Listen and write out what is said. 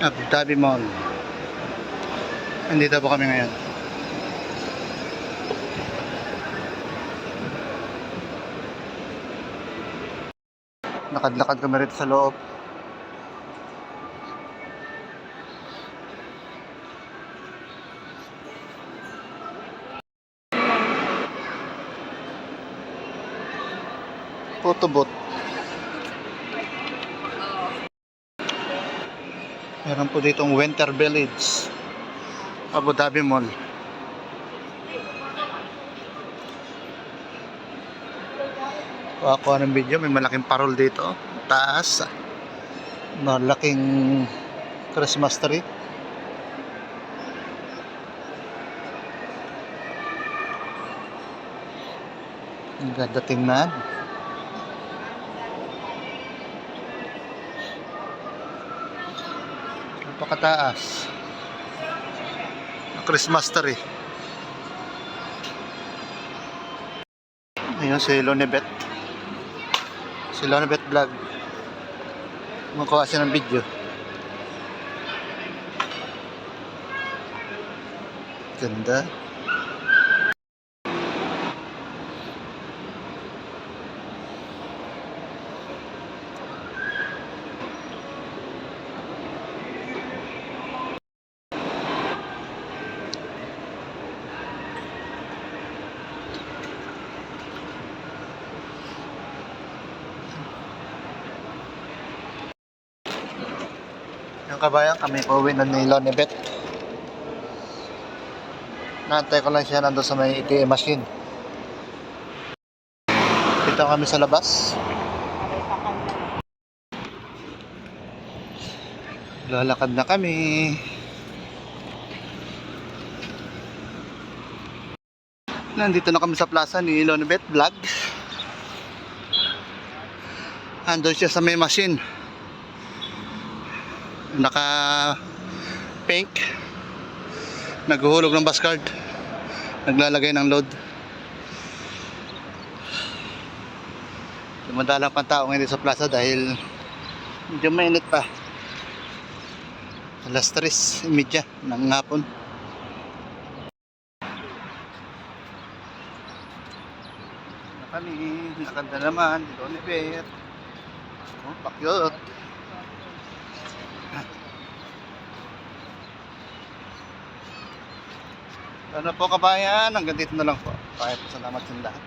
Abu Dhabi Mall. Andito po kami ngayon. Lakad-lakad kami rito sa loob. Photo booth. Meron po ditong Winter Village, Abu Dhabi Mall. Kuha ng video, may malaking parol dito. Taas. Malaking Christmas tree. Ang ganda tingnan. Napakataas. Christmas tree. Ayun si Lonebet. Si Lonebet Vlog. Makuha siya ng video. Ganda. Yung kabayan, kami pauwi na ni Lonebet. Naantay ko lang siya nandun sa may ATM machine. Dito kami sa labas. Lalakad na kami. Nandito na kami sa plaza ni Lonebet Vlog. Andun siya sa may machine. Naka pink, naghuhulog ng bus card, naglalagay ng load. Dumadalang pang tao ngayon sa plaza dahil medyo mainit pa. Alas 3:30 ng hapon. Kami lakad na naman dito ni Bet. Oh, pakyot. Ano po kabayan, hanggang dito na lang po. Salamat sa lahat.